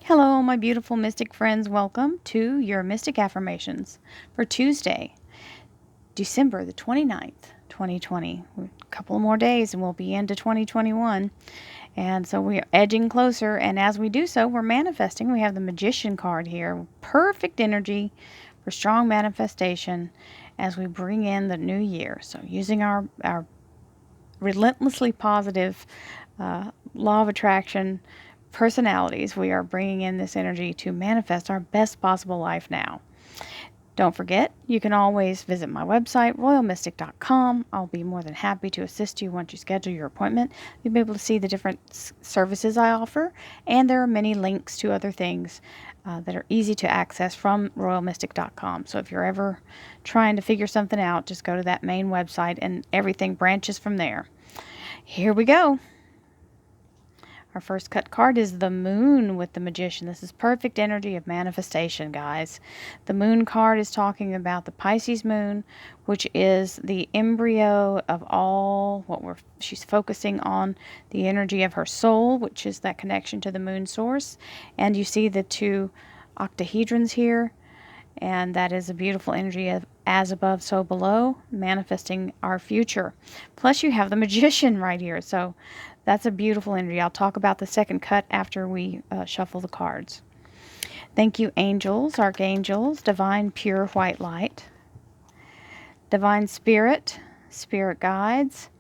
Hello, my beautiful mystic friends. Welcome to your Mystic Affirmations for Tuesday, December the 29th, 2020. A couple more days and we'll be into 2021. And so we are edging closer. And as we do so, we're manifesting. We have the Magician card here. Perfect energy for strong manifestation as we bring in the new year. So using our relentlessly positive law of attraction personalities, we are bringing in this energy to manifest our best possible life now. Don't forget, you can always visit my website, royalmystic.com. I'll be more than happy to assist you once you schedule your appointment. You'll be able to see the different services I offer, and there are many links to other things that are easy to access from royalmystic.com. So if you're ever trying to figure something out, just go to that main website and everything branches from there. Here we go. Our first cut card is the Moon with the Magician. This is perfect energy of manifestation, guys. The Moon card is talking about the Pisces moon, which is the embryo of all she's focusing on the energy of her soul, which is that connection to the moon source. And you see the two octahedrons here, and that is a beautiful energy of as above, so below, manifesting our future. Plus, you have the Magician right here. So that's a beautiful energy. I'll talk about the second cut after we shuffle the cards. Thank you, angels, archangels, divine pure white light, divine spirit, spirit guides,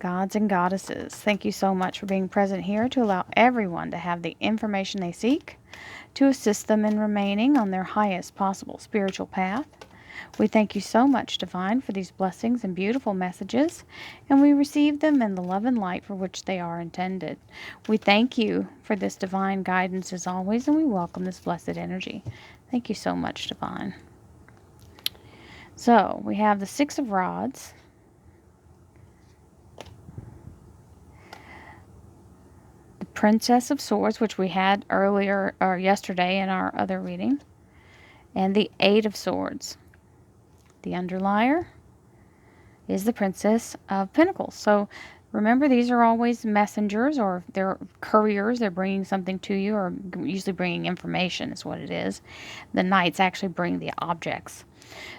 gods and goddesses. Thank you so much for being present here to allow everyone to have the information they seek to assist them in remaining on their highest possible spiritual path. We thank you so much, Divine, for these blessings and beautiful messages, and we receive them in the love and light for which they are intended. We thank you for this divine guidance as always, and we welcome this blessed energy. Thank you so much, Divine. So, we have the Six of Rods, the Princess of Swords, which we had earlier or yesterday in our other reading, and the Eight of Swords. The underlier is the Princess of Pentacles. So remember, these are always messengers, or they're couriers. They're bringing something to you, or usually bringing information is what it is. The Knights actually bring the objects.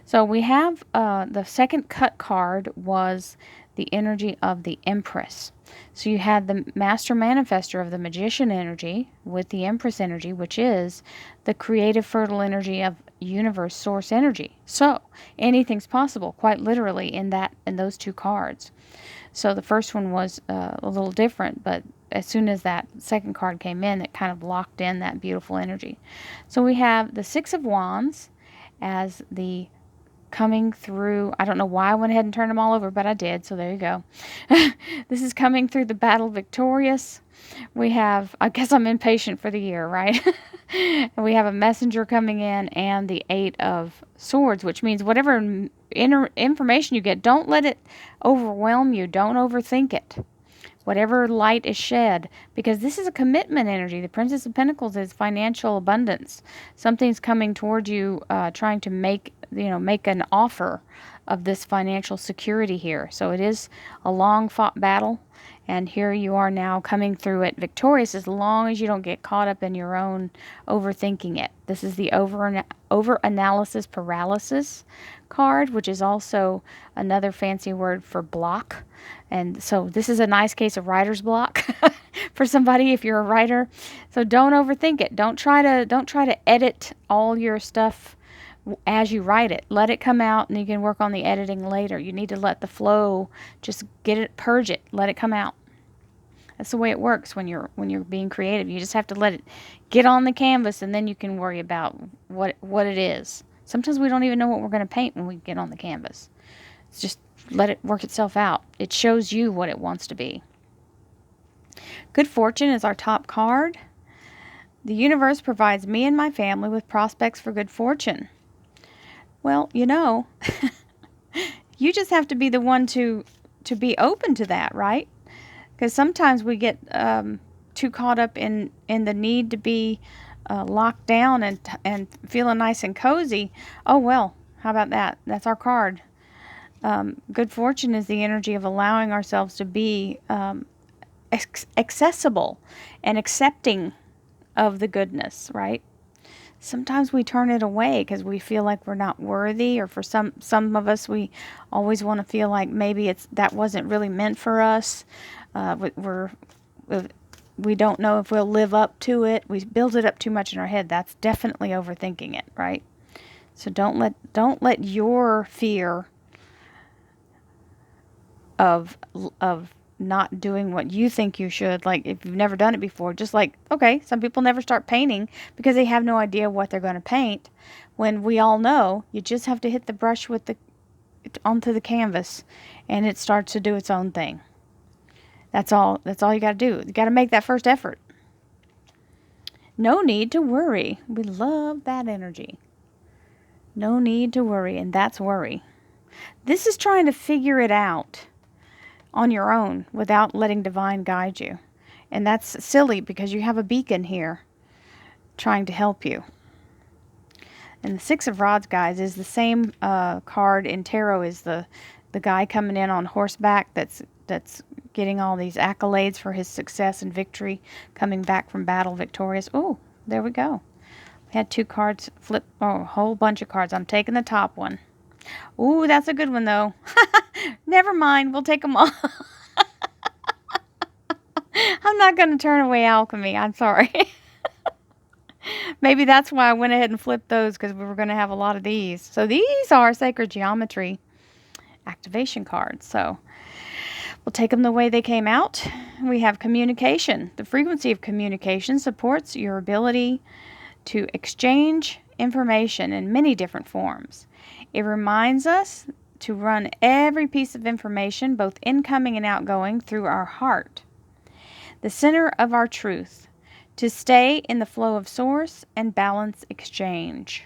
So we have the second cut card was the energy of the Empress. So you had the Master Manifester of the Magician energy with the Empress energy, which is the creative, fertile energy of universe source energy. So anything's possible, quite literally, in those two cards. So the first one was a little different, but as soon as that second card came in, it kind of locked in that beautiful energy. So we have the Six of Wands as the coming through. I don't know why I went ahead and turned them all over, but I did, so there you go. This is coming through the battle victorious. We have, I guess I'm impatient for the year, right? We have a messenger coming in and the Eight of Swords, which means whatever information you get, don't let it overwhelm you. Don't overthink it. Whatever light is shed, because this is a commitment energy. The Princess of Pentacles is financial abundance. Something's coming toward you, trying to make an offer of this financial security here. So it is a long fought battle, and here you are now coming through it victorious, as long as you don't get caught up in your own overthinking it. This is the over analysis paralysis card, which is also another fancy word for block. And so this is a nice case of writer's block for somebody if you're a writer. So don't overthink it. Don't try to edit all your stuff as you write it. Let it come out, and you can work on the editing later. You need to let the flow, just purge it, let it come out. That's the way it works when you're being creative. You just have to let it get on the canvas, and then you can worry about what it is. Sometimes we don't even know what we're going to paint when we get on the canvas. It's just let it work itself out. It shows you what it wants to be. Good fortune is our top card. The universe provides me and my family with prospects for good fortune. Well, you just have to be the one to be open to that, right? Because sometimes we get too caught up in the need to be locked down and feeling nice and cozy. Oh, well, how about that? That's our card. Good fortune is the energy of allowing ourselves to be accessible and accepting of the goodness, right? Sometimes we turn it away because we feel like we're not worthy, or for some of us, we always want to feel like maybe that wasn't really meant for us. We don't know if we'll live up to it. We build it up too much in our head. That's definitely overthinking it, right? So don't let your fear of not doing what you think you should, like if you've never done it before, just like, okay, some people never start painting because they have no idea what they're going to paint, when we all know you just have to hit the brush onto the canvas and it starts to do its own thing. That's all you got to do. You got to make that first effort. No need to worry. We love that energy. No need to worry, and that's worry. This is trying to figure it out on your own without letting divine guide you. And that's silly because you have a beacon here trying to help you. And the Six of Rods, guys, is the same card in tarot as the guy coming in on horseback that's getting all these accolades for his success and victory, coming back from battle victorious. Oh, there we go. We had 2 cards flip. Oh, a whole bunch of cards. I'm taking the top one. Ooh, that's a good one, though. Never mind. We'll take them all. I'm not going to turn away alchemy. I'm sorry. Maybe that's why I went ahead and flipped those, because we were going to have a lot of these. So these are sacred geometry activation cards. So we'll take them the way they came out. We have communication. The frequency of communication supports your ability to exchange information in many different forms. It reminds us to run every piece of information, both incoming and outgoing, through our heart, the center of our truth, to stay in the flow of source and balance exchange.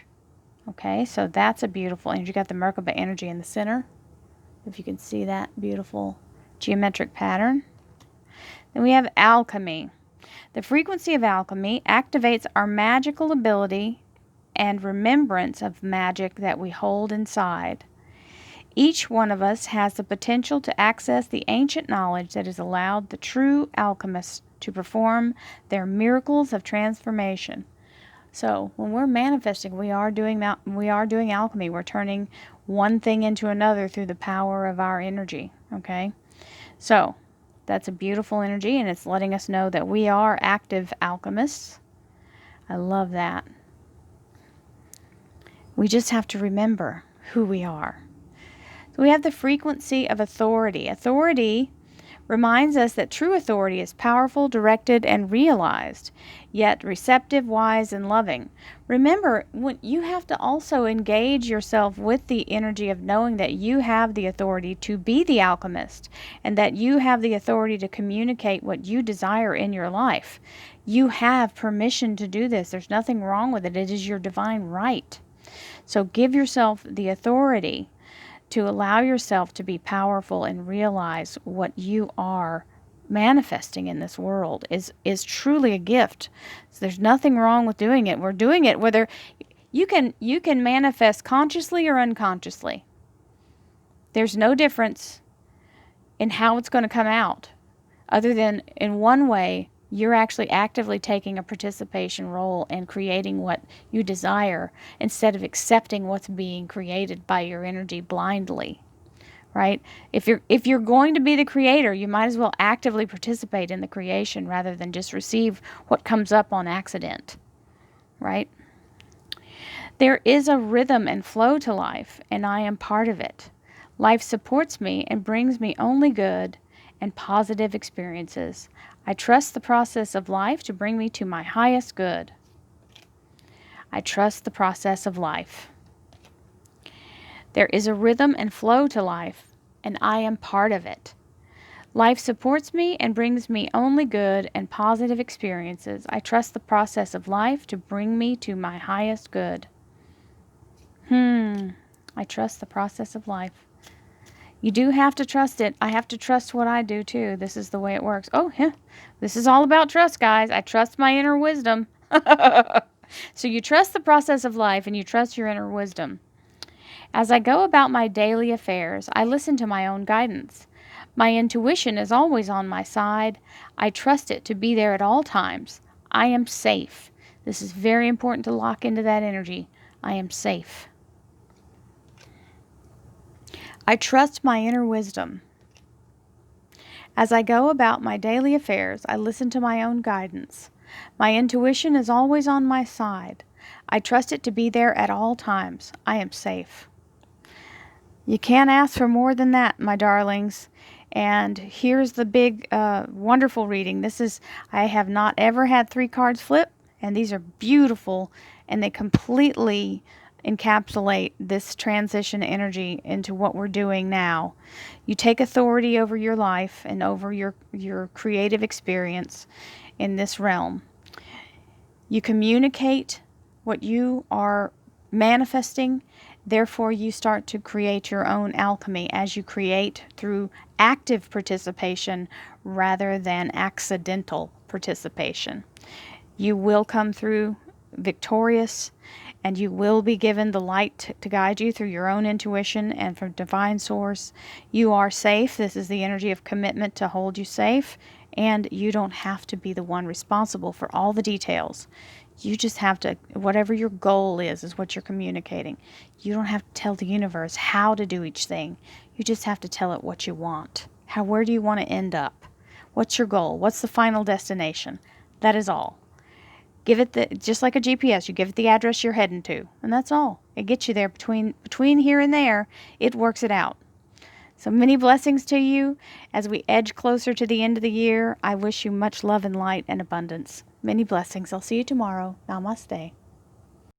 Okay, so that's a beautiful energy. You got the Merkaba energy in the center, if you can see that beautiful geometric pattern. Then we have alchemy. The frequency of alchemy activates our magical ability and remembrance of magic that we hold inside. Each one of us has the potential to access the ancient knowledge that has allowed the true alchemists to perform their miracles of transformation. So when we're manifesting, we are doing alchemy. We're turning one thing into another through the power of our energy. Okay, so that's a beautiful energy, and it's letting us know that we are active alchemists. I love that. We just have to remember who we are. So we have the frequency of authority. Authority reminds us that true authority is powerful, directed, and realized, yet receptive, wise, and loving. Remember, you have to also engage yourself with the energy of knowing that you have the authority to be the alchemist, and that you have the authority to communicate what you desire in your life. You have permission to do this. There's nothing wrong with it. It is your divine right. So give yourself the authority to allow yourself to be powerful and realize what you are manifesting in this world is truly a gift. So there's nothing wrong with doing it. We're doing it whether you can manifest consciously or unconsciously. There's no difference in how it's going to come out, other than in one way you're actually actively taking a participation role in creating what you desire, instead of accepting what's being created by your energy blindly, right? If you're going to be the creator, you might as well actively participate in the creation rather than just receive what comes up on accident, right? There is a rhythm and flow to life, and I am part of it. Life supports me and brings me only good and positive experiences. I trust the process of life to bring me to my highest good. I trust the process of life. There is a rhythm and flow to life, and I am part of it. Life supports me and brings me only good and positive experiences. I trust the process of life to bring me to my highest good. I trust the process of life. You do have to trust it. I have to trust what I do too. This is the way it works. Oh, yeah. This is all about trust, guys. I trust my inner wisdom. So you trust the process of life and you trust your inner wisdom. As I go about my daily affairs, I listen to my own guidance. My intuition is always on my side. I trust it to be there at all times. I am safe. This is very important to lock into that energy. I am safe. I trust my inner wisdom. As I go about my daily affairs, I listen to my own guidance. My intuition is always on my side. I trust it to be there at all times. I am safe. You can't ask for more than that, my darlings. And here's the big, wonderful reading. I have not ever had 3 cards flip, and these are beautiful, and they completely encapsulate this transition energy into what we're doing now. You take authority over your life and over your creative experience in this realm. You communicate what you are manifesting. Therefore, you start to create your own alchemy as you create through active participation rather than accidental participation. You will come through victorious, and you will be given the light to guide you through your own intuition and from divine source. You are safe. This is the energy of commitment to hold you safe, and you don't have to be the one responsible for all the details. You just have to, whatever your goal is what you're communicating. You don't have to tell the universe how to do each thing. You just have to tell it what you want. Where do you want to end up? What's your goal? What's the final destination? That is all. Give it just like a GPS, you give it the address you're heading to, and that's all. It gets you there between here and there. It works it out. So many blessings to you as we edge closer to the end of the year. I wish you much love and light and abundance. Many blessings. I'll see you tomorrow. Namaste.